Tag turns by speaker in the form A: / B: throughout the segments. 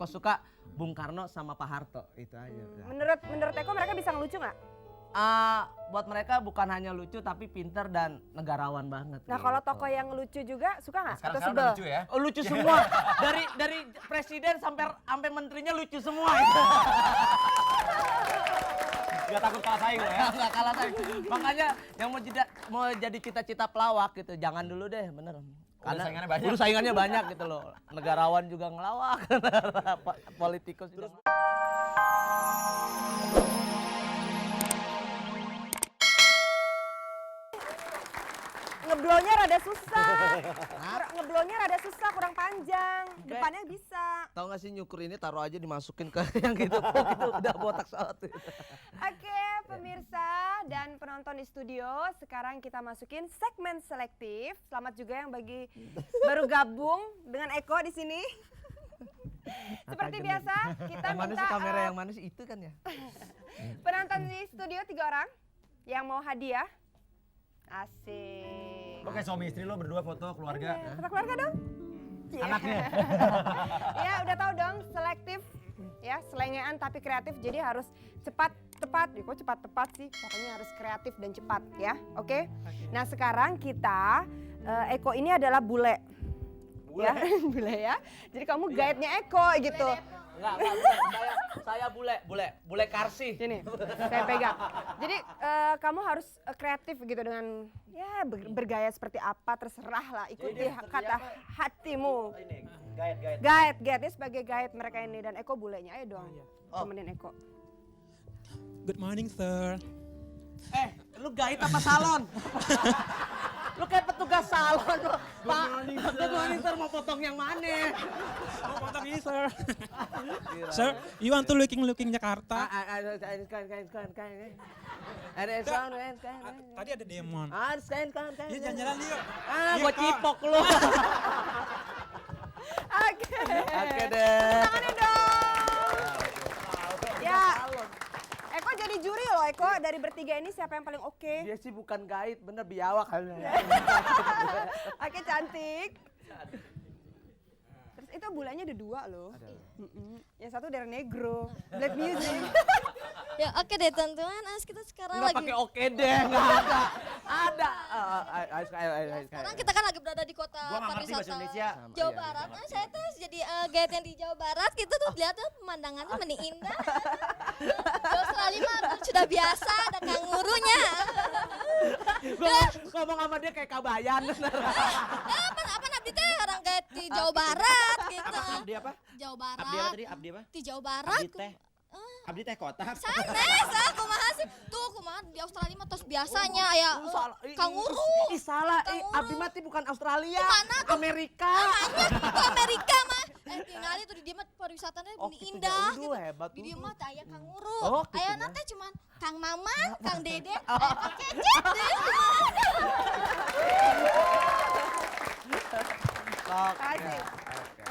A: Eko suka Bung Karno sama Pak Harto, itu aja.
B: Menurut Eko mereka bisa ngelucu nggak?
A: Buat mereka bukan hanya lucu tapi pinter dan negarawan banget.
B: Nah
A: gitu.
B: kalau tokoh yang lucu juga suka nggak? Atau
C: Sekarang
B: sebel?
C: lucu ya.
A: Oh, lucu semua. dari presiden sampai menterinya lucu semua.
C: Gak takut kalah saing lo ya.
A: Nggak kalah saing. Makanya yang mau jadi cita-cita pelawak gitu, jangan dulu deh, bener. Karena
C: saingannya banyak.
A: udah saingannya banyak gitu loh. Negarawan juga ngelawak, politikus juga.
B: Ngeblownya rada susah. Ngeblownya rada susah, kurang panjang. Depannya bisa.
A: Tahu nggak sih nyukur ini taruh aja dimasukin ke yang gitu, gitu udah botak satu.
B: Oke, pemirsa dan penonton di studio, sekarang kita masukin segmen selektif. Selamat juga yang bagi baru gabung dengan Eko di sini. Seperti biasa, kita
A: Yang mana
B: minta
A: sih kamera yang mana sih itu kan ya?
B: penonton di studio 3 orang yang mau hadiah. Asik.
C: Lo kayak suami istri lo berdua foto keluarga.
B: Foto keluarga dong.
C: Anaknya.
B: Ya udah tahu dong, selektif ya, selengean tapi kreatif, jadi harus cepat tepat. Kok cepat tepat sih? Pokoknya harus kreatif dan cepat ya. Oke? Nah, sekarang kita Eko ini adalah bule. Ya, bule ya. Jadi kamu guide-nya Eko gitu.
A: Enggak, saya bule karsih.
B: Sini, saya pegang. Jadi kamu harus kreatif gitu dengan ya bergaya seperti apa, terserah lah, ikuti kata hatimu.
C: Ini guide.
B: Guide dia sebagai guide mereka ini, dan Eko bulenya, ayo dong temenin Eko.
D: Good morning, sir.
A: Lu guide apa salon? Lu kayak petugas salon lu. Pak, good morning sir, mau potong yang mana?
D: Mau potong ini, sir. Sir, you want to looking Jakarta? Tadi ada demon. Ya jalan-jalan yuk.
A: Gua cipok lu. Oke deh.
B: Tangannya dong. Ya. Eko jadi juri loh, Eko. Dari bertiga ini siapa yang paling oke?
A: Dia sih bukan guide, bener biawak kayaknya.
B: Oke, cantik. Terus itu bulanya ada 2 loh. Yang satu dari Negro, Black Music.
E: Ya oke deh teman-teman, kita sekarang
A: Nggak
E: lagi.
A: pakai oke deh, nggak ada. Ada.
E: Sekarang kita kan lagi berada di kota
C: Gua nggak ngerti bahasa
E: pariwisata
C: Indonesia.
E: Jawa Barat. Saya tuh jadi guide yang di Jawa Barat. Kita tuh lihat tuh pemandangannya meni indah. Di Australia mah sudah biasa ada kangurunya.
A: Gua ngomong sama dia kayak kabayan.
E: Apa abdi teh orang guide di Jawa Barat gitu.
C: Abdi apa?
E: Jawa Barat.
C: Abdi apa tadi? Abdi apa?
E: Di Jawa Barat.
C: Abdi teh. Abdi teh kotak.
E: Sanes, kumaha sih? Tuh kumaha di Australia mah tos biasanya ya kanguru.
A: Salah,
E: Kanguru.
A: Abdi mati bukan Australia,
E: Mana tuh?
A: Amerika.
E: Itu Amerika mah. Tinggali tuh di dia mah pariwisatanya
A: Oh,
E: ini
A: gitu,
E: indah.
A: jauh, hebat
E: Di dia
A: tuh.
E: mah aya kanguru.
A: Oh, gitu
E: Aya
A: ya.
E: nanti cuman Kang Maman, Kang Dede, Kang Cecep deh.
B: Asik.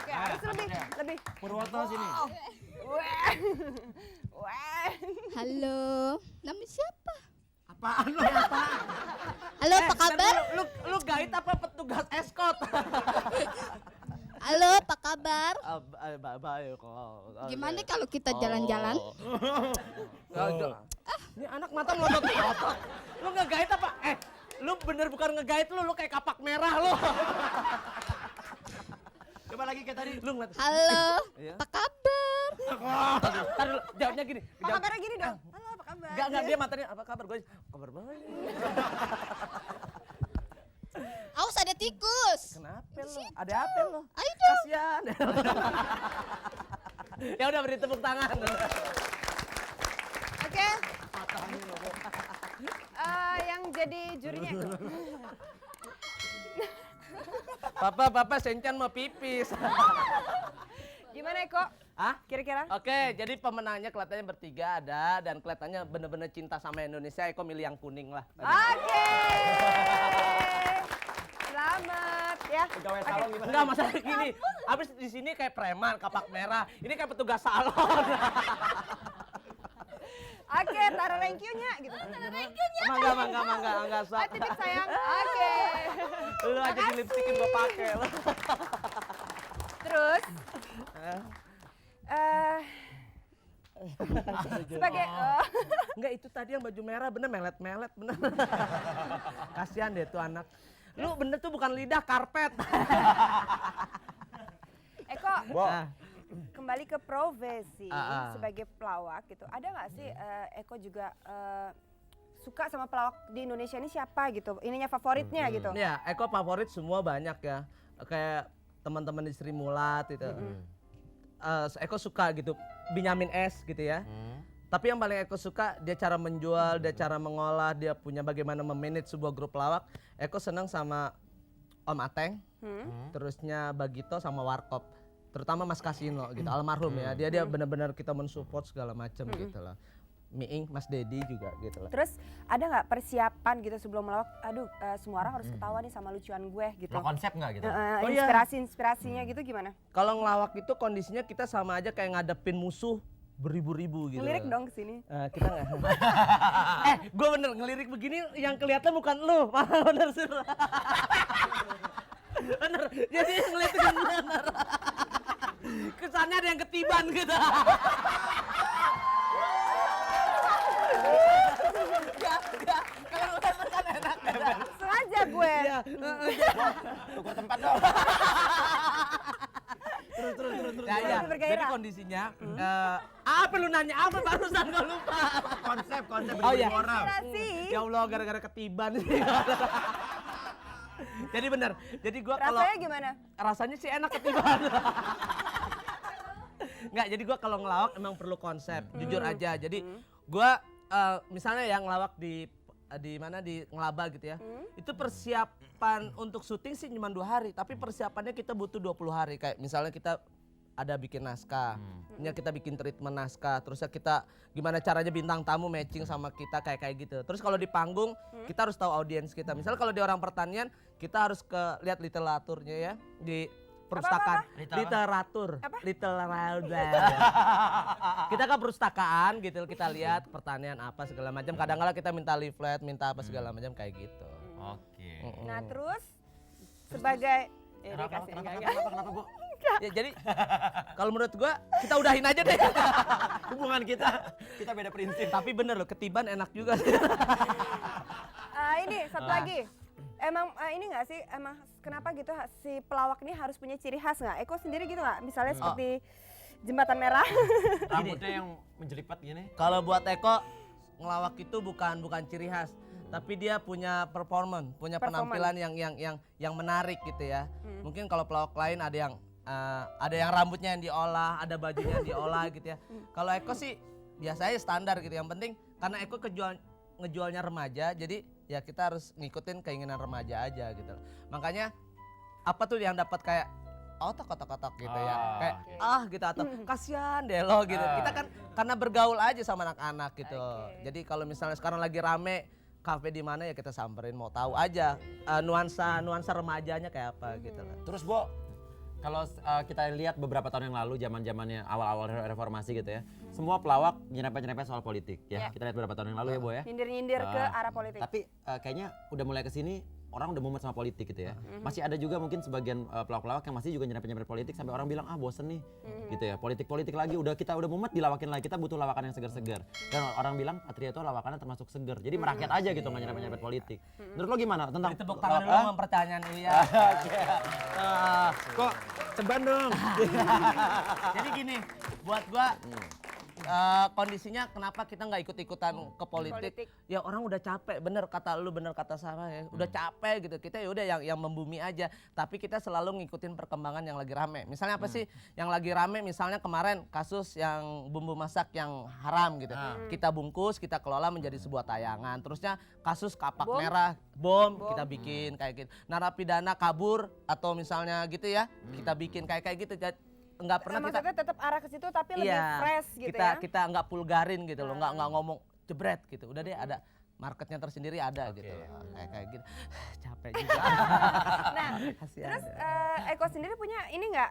B: Oke, harus lebih.
C: Purwoto sini.
B: Wah. Wah.
E: Halo, nama siapa?
A: Apaan lu apaan?
E: Halo, apa kabar?
A: Lu guide apa petugas escort?
E: Halo, apa kabar?
A: Baik kok.
E: Gimana kalau kita jalan-jalan?
A: Ini anak mata melotot-melotot. Lu nge-guide apa? Lu bener bukan nge-guide lu kayak kapak merah lu.
C: Coba lagi kayak tadi.
A: Lu ngeliat.
E: Halo,
A: Iya.
E: apa kabar?
A: Ntar dulu, jawabnya gini.
B: Apa kabarnya gini dong? Halo, apa kabar?
A: Enggak, dia matanya apa kabar? Gue kabar baik.
E: Awas ada tikus.
A: Kenapa lu? Ada apa lu?
E: Ayo dong.
A: Kasian. Ya udah beri tepuk tangan.
B: Oke. Yang jadi jurinya itu.
A: Papa Sencan mau pipis.
B: Gimana Eko?
A: Hah?
B: Kira-kira?
A: Oke, jadi pemenangnya kelihatannya bertiga ada dan kelihatannya bener-bener cinta sama Indonesia. Eko milih yang kuning lah.
B: Oke. Selamat ya.
C: Pegawai salon gimana?
A: Enggak masalah gini. Abis di sini kayak preman, kapak merah. Ini kayak petugas salon.
B: Oke, taruh thank you-nya gitu. Taruh thank you-nya.
A: Enggak sok.
B: Titip sayang. Oke.
A: Lu aja di lipstikin gua pakai.
B: Terus Sebagai
A: Enggak, itu tadi yang baju merah bener melet-melet bener. Kasihan deh tuh anak. Lu bener tuh bukan lidah, karpet.
B: Eko,
A: Ah.
B: kembali ke profesi
A: Sebagai
B: sebagai pelawak gitu. Ada nggak sih Eko juga suka sama pelawak di Indonesia ini siapa gitu? Ininya favoritnya gitu.
A: Ya, Eko favorit semua banyak ya. Kayak teman-teman di Sri Mulat gitu. Eko suka gitu, Benyamin S gitu ya. Tapi yang paling Eko suka dia cara menjual, dia cara mengolah, dia punya bagaimana memanage sebuah grup pelawak. Eko senang sama Om Ateng, terusnya Bagito sama Warkop. Terutama Mas Kasino gitu, almarhum ya. Dia benar-benar kita mensupport segala macam gitu loh. Miing, Mas Dedi juga gitu loh.
B: Terus ada nggak persiapan gitu sebelum melawak? Aduh, semua orang harus ketawa nih sama lucuan gue gitu.
C: Lo konsep nggak gitu?
A: Oh iya.
B: Inspirasinya gitu gimana?
A: Kalau ngelawak itu kondisinya kita sama aja kayak ngadepin musuh beribu-ribu gitu.
B: Ngelirik dong ke sini.
A: Kita nggak. Gue bener ngelirik begini yang kelihatan bukan lu, malah bener sih. Bener, jadi yang ngeliatin bener. Kesannya ada yang ketiban gitu. Enggak, kalau udah kan enak.
B: Sengaja gue.
A: Iya,
C: Tukar tempat dong.
A: terus.
B: Lebih bergairah.
A: Jadi kondisinya, apa lu nanya apa barusan gue lupa.
C: Konsep
A: Oh iya.
C: orang.
B: Inspirasi.
A: Ya Allah, gara-gara ketiban sih. Jadi bener, jadi gua kalau
B: Rasanya gimana?
A: rasanya sih enak ketiban. Nggak, jadi gua kalau ngelawak emang perlu konsep, jujur aja. Jadi gua misalnya yang ngelawak di mana di Ngelaba gitu ya. Itu persiapan untuk syuting sih cuma 2 hari, tapi persiapannya kita butuh 20 hari. Kayak misalnya kita ada bikin naskah, kita bikin treatment naskah, terusnya kita gimana caranya bintang tamu matching sama kita kayak gitu. Terus kalau di panggung kita harus tahu audiens kita. Misalnya kalau di orang pertanian kita harus lihat literaturnya ya di perpustakaan. Literatur. Kita ke perpustakaan gitu, kita lihat pertanian apa segala macam. Kadang-kadang kita minta leaflet, minta apa segala macam kayak gitu.
C: Oke.
B: Nah terus sebagai
C: Kenapa, Bu?
A: Ya jadi kalau menurut gua kita udahin aja deh.
C: Hubungan kita beda prinsip.
A: Tapi bener loh, ketiban enak juga sih.
B: ini satu lagi. Emang ini nggak sih, emang kenapa gitu si pelawak ini harus punya ciri khas nggak? Eko sendiri gitu nggak? Misalnya seperti jembatan merah.
C: Rambutnya yang menjelipat gini.
A: Kalau buat Eko ngelawak itu bukan ciri khas, tapi dia punya punya penampilan yang menarik gitu ya. Mungkin kalau pelawak lain ada yang rambutnya yang diolah, ada bajunya yang diolah gitu ya. Kalau Eko sih biasanya standar gitu. Yang penting karena Eko ngejualnya remaja, jadi ya kita harus ngikutin keinginan remaja aja gitu. Makanya apa tuh yang dapat kayak otak gitu ya. Kayak gitu atau kasihan deh lo gitu. Kita kan karena bergaul aja sama anak-anak gitu. Jadi kalau misalnya sekarang lagi rame kafe di mana ya kita samperin, mau tahu aja nuansa remajanya kayak apa gitu lah.
C: Terus Bo, kalau kita lihat beberapa tahun yang lalu zaman-zamannya awal-awal reformasi gitu ya. Semua pelawak nyerempet-nyerempet soal politik ya. Kita lihat beberapa tahun yang lalu ya Bo ya.
B: Nyindir-nyindir ke arah politik.
C: Tapi kayaknya udah mulai kesini orang udah mumet sama politik gitu ya. Masih ada juga mungkin sebagian pelawak-pelawak yang masih juga nyerempet-nyerempet politik sampai orang bilang bosen nih gitu ya. Politik-politik lagi kita udah mumet dilawakin lagi. Kita butuh lawakan yang segar-segar. Dan orang bilang Atria itu lawakannya termasuk segar. Jadi merakyat aja gitu nggak nyerempet-nyerempet politik. Menurut lo gimana tentang
A: Tepuk tangan dulu sama pertanyaan Uya.
C: Kok ceban dong.
A: Jadi gini, buat gua kondisinya kenapa kita nggak ikut-ikutan ke politik? Ya orang udah capek, bener kata lu, bener kata Sarah ya. Udah capek gitu. Kita ya udah yang membumi aja. Tapi kita selalu ngikutin perkembangan yang lagi rame. Misalnya apa sih yang lagi rame? Misalnya kemarin kasus yang bumbu masak yang haram gitu. Kita bungkus, kita kelola menjadi sebuah tayangan. Terusnya kasus kapak merah, bom kita bikin kayak gitu. Narapidana kabur atau misalnya gitu ya, kita bikin kayak gitu. Enggak pernah kita
B: maksudnya tetap arah ke situ tapi lebih fresh gitu
A: kita nggak pulgarin gitu loh, nggak ngomong jebret gitu. Udah deh ada marketnya tersendiri ada gitu loh. Kayak gitu. Capek juga.
B: Nah, terus Eko sendiri punya ini nggak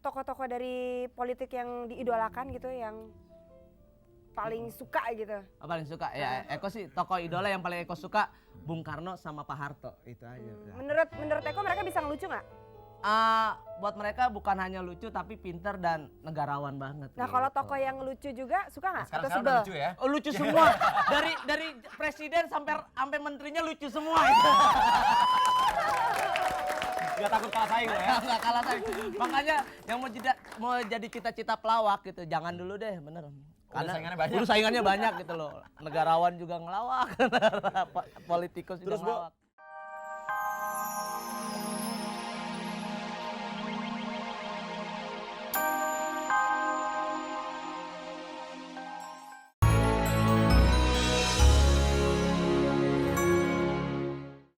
B: tokoh-tokoh dari politik yang diidolakan gitu yang paling suka gitu?
A: Paling suka ya Eko sih tokoh idola yang paling Eko suka Bung Karno sama Pak Harto itu aja.
B: Menurut Eko mereka bisa ngelucu nggak?
A: buat mereka bukan hanya lucu tapi pinter dan negarawan banget.
B: Nah kalau
A: gitu.
B: tokoh yang lucu juga suka nggak? Atau
C: Sekarang
B: sebel?
C: udah lucu ya.
A: Oh, lucu semua. dari presiden sampai menterinya lucu semua itu.
C: Gak takut kalah saing lo ya.
A: Nggak kalah saing. Makanya yang mau jadi cita-cita pelawak gitu, jangan dulu deh, bener.
C: saingannya banyak.
A: Udah saingannya banyak gitu loh. Negarawan juga ngelawak, politikus juga
C: Terus, Bo,
A: ngelawak.